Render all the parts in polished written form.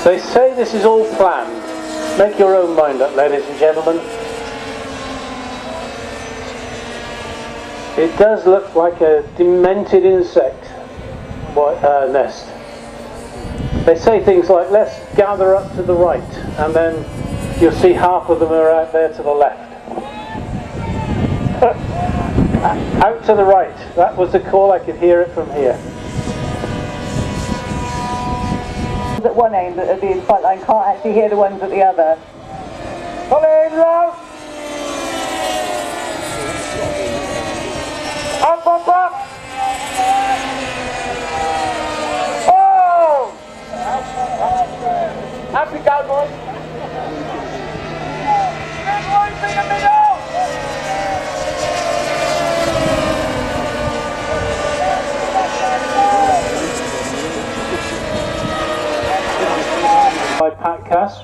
They say this is all planned. Make your own mind up, ladies and gentlemen. It does look like a demented insect nest. They say things like, let's gather up to the right, and then you'll see half of them are out there to the left. Out to the right. That was the call. I could hear it from here. At one end of the flight line, can't actually hear the ones at the other. Pull in, low! Up, up, up! Oh! Happy cowboys! Big boys in the middle! By Pat Cass,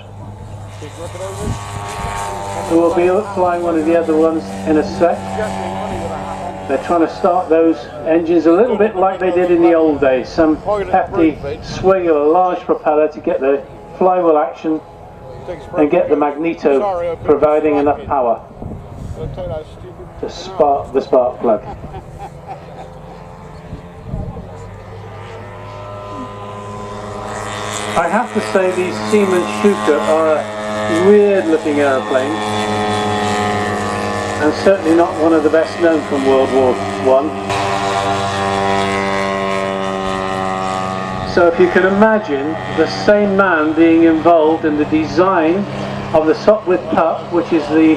who will be flying one of the other ones in a sec. They're trying to start those engines a little bit like they did in the old days. Some hefty swing of a large propeller to get the flywheel action and get the magneto providing enough power to spark the spark plug. I have to say these Siemens Schuker are a weird looking aeroplane, and certainly not one of the best known from World War I. So if you can imagine the same man being involved in the design of the Sopwith Pup, which is the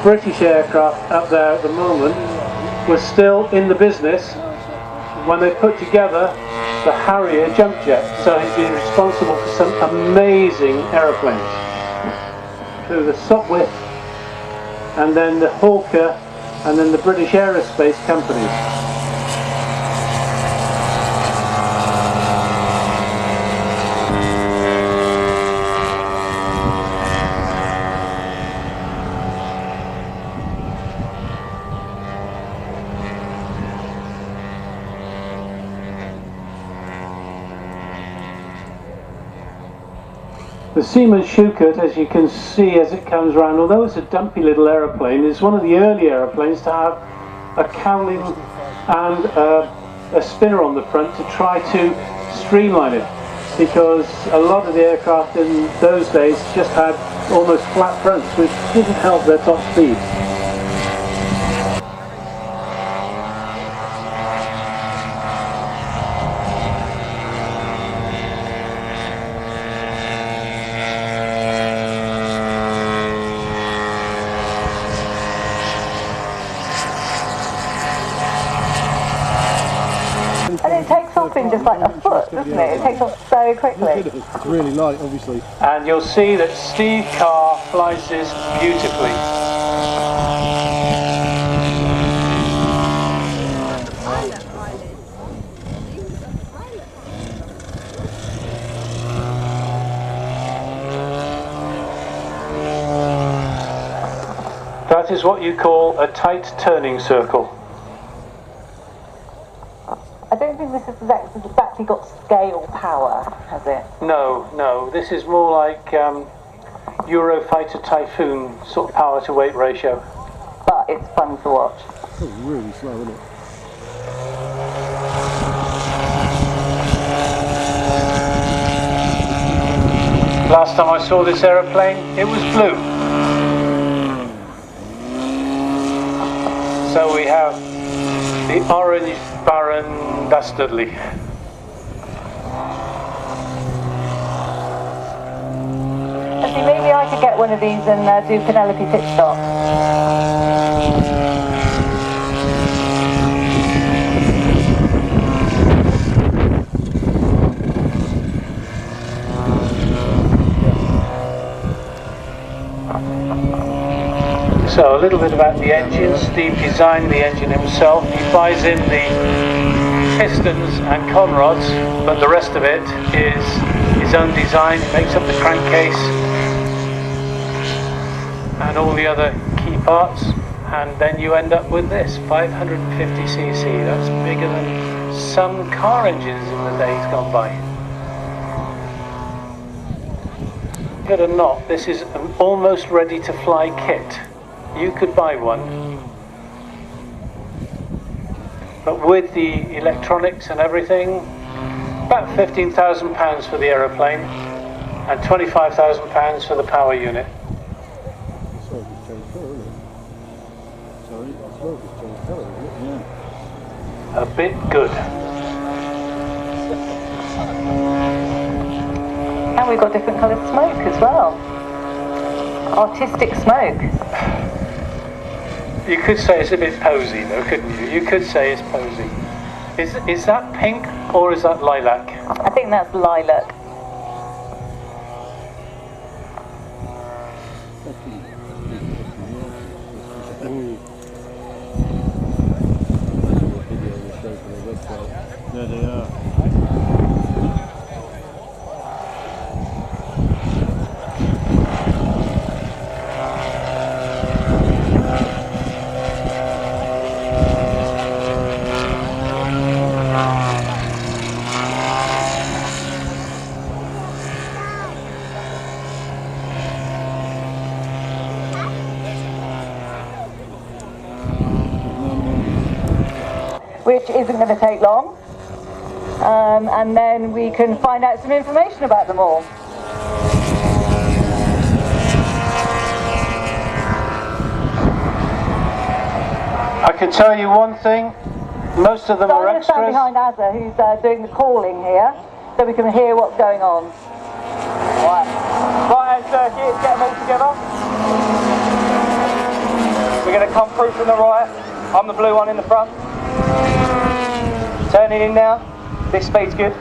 British aircraft up there at the moment, was still in the business when they put together the Harrier jump jet. So he's been responsible for some amazing aeroplanes. Through the Sopwith, and then the Hawker, and then the British Aerospace companies. The Siemens Schuker, as you can see as it comes around, although it's a dumpy little aeroplane, is one of the early aeroplanes to have a cowling and a spinner on the front to try to streamline it, because a lot of the aircraft in those days just had almost flat fronts, which didn't help their top speed. And it takes off in just like a foot, doesn't it? It takes off so quickly. It's really light, obviously. And you'll see that Steve Carr flies this beautifully. That is what you call a tight turning circle. I don't think this has exactly got scale power, has it? No, no. This is more like Eurofighter Typhoon sort of power to weight ratio. But it's fun to watch. It's really slow, isn't it? Last time I saw this aeroplane, it was blue. So we have the orange Baron Dastardly. See, maybe I could get one of these and do Penelope pit stop. So a little bit about the engine. Steve designed the engine himself. He buys in the pistons and conrods, but the rest of it is his own design. He makes up the crankcase and all the other key parts, and then you end up with this 550cc. That's bigger than some car engines in the days gone by. believe it or not, this is an almost ready to fly kit. You could buy one, but with the electronics and everything, about £15,000 for the aeroplane and £25,000 for the power unit. Sorry, it's changed colour, isn't it? Sorry, the smoke has changed colour, isn't it? Yeah. A bit good. And we've got different coloured smoke as well. Artistic smoke. You could say it's a bit posy though, couldn't you? You could say it's posy. Is that pink or is that lilac? I think that's lilac. There they are. Which isn't going to take long. And then we can find out some information about them all. I can tell you one thing, most of them So are I'm going to stand extras. behind Azza, who's doing the calling here, so we can hear what's going on. Right hand circuit, get them all together. We're going to come through from the right. I'm the blue one in the front. Turning in now. This speed's good.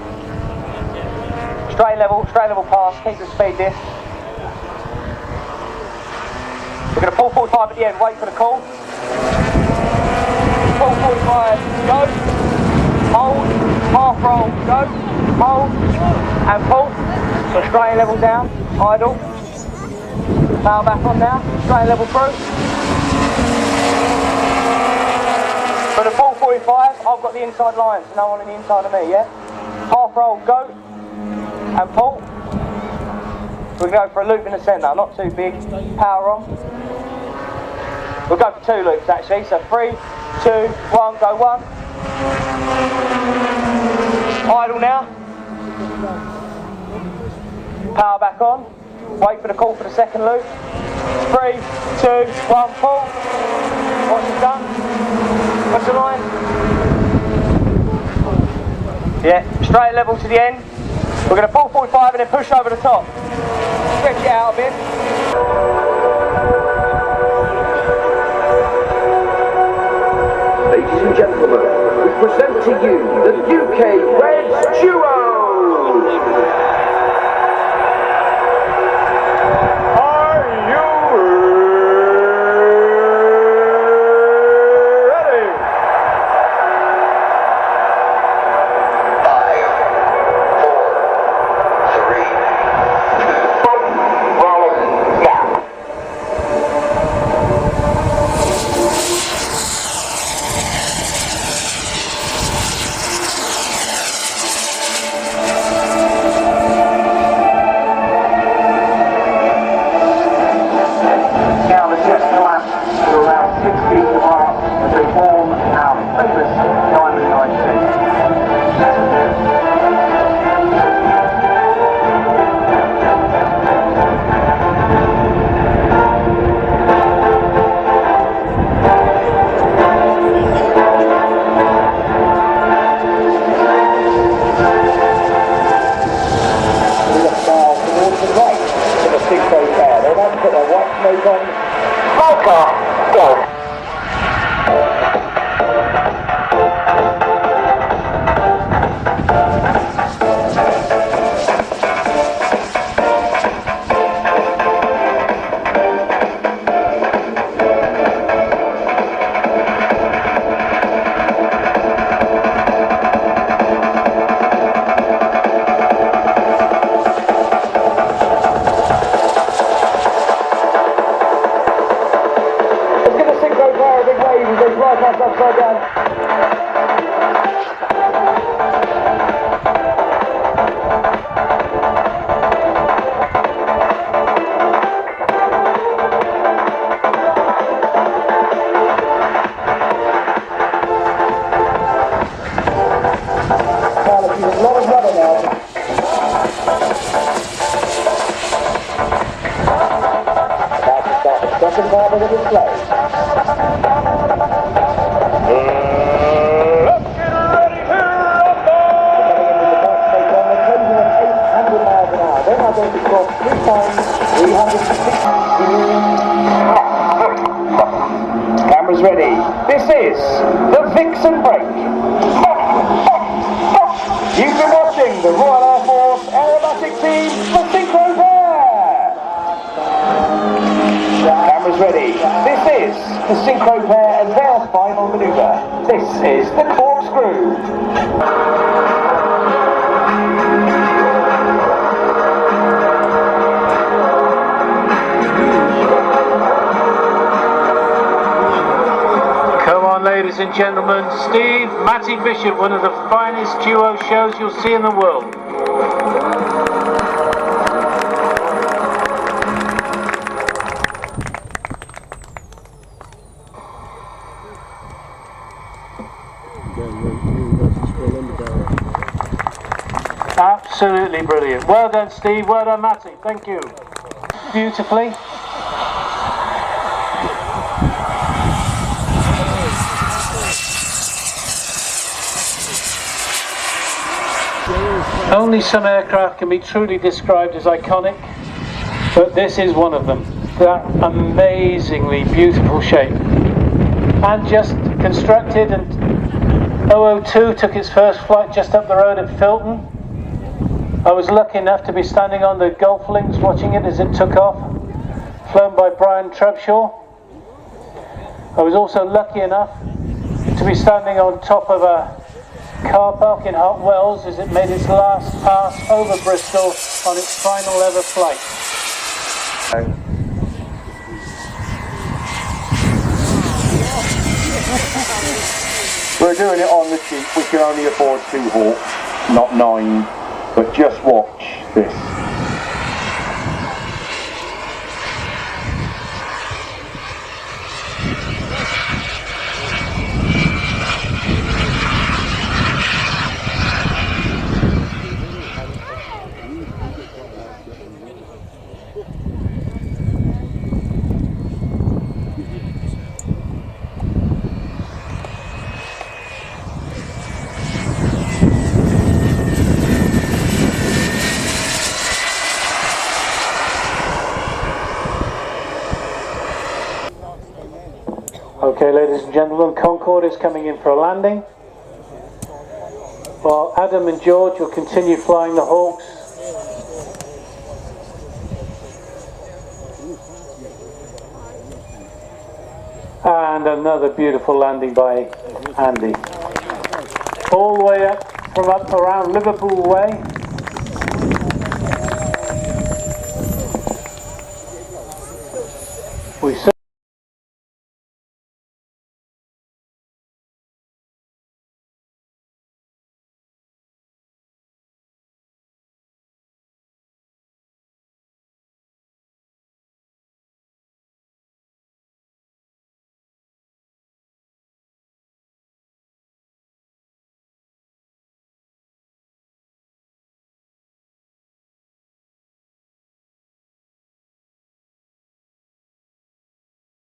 Straight level pass, keep the speed this. We're going to pull 45 at the end, wait for the call. Pull 45, go. Hold, half roll, go. Hold, and pull. So straight and level down, idle. Power back on now, straight and level through. For the pull 45, I've got the inside line, so no one on the inside of me, yeah? Half roll, go, and pull. We're going to go for a loop in the centre, not too big. Power on. We'll go for 2 loops actually, so 3, 2, 1, go 1. Idle now. Power back on. Wait for the call for the second loop. 3, 2, 1, pull. Once it's done, what's the line? Yeah, straight level to the end. We're going to pull 45 and then push over the top. Stretch it out a bit. Ladies and gentlemen, we present to you the UK Reds Duo! Are you ready? 5, 4, 3, rolling, now. Now the jets collapse to around 6 feet apart as they form our famous diamond line shape. We look now towards the right of the synchro pair. They want to put their white nose on. Roll car, go. Let's give the synchro pair a big wave as they fly past upside down. Second car with the display. Let's get ready to rumble! They're coming into the first stage on the 800 miles an hour. They're now going to cross 3 times 360. Cameras ready. This is the Vixen Break. You've been watching the Royal Air Force Aerobatic Team for Synchro Pair. Cameras ready. This is the Synchro Pair and their final manoeuvre. This is the corkscrew. Ladies and gentlemen, Steve, Matty Bishop, one of the finest duo shows you'll see in the world. Absolutely brilliant. Well done, Steve. Well done, Matty. Thank you. Beautifully. Only some aircraft can be truly described as iconic, but this is one of them. That amazingly beautiful shape. And just constructed, and 002 took its first flight just up the road at Filton. I was lucky enough to be standing on the Gulf Links watching it as it took off, flown by Brian Trebshaw. I was also lucky enough to be standing on top of a car park in Hot Wells as it made its last pass over Bristol on its final ever flight. We're doing it on the cheap. We can only afford 2 Hawks, not 9. But just watch this. Okay, ladies and gentlemen, Concorde is coming in for a landing, while Adam and George will continue flying the Hawks. And another beautiful landing by Andy. All the way up from up around Liverpool way.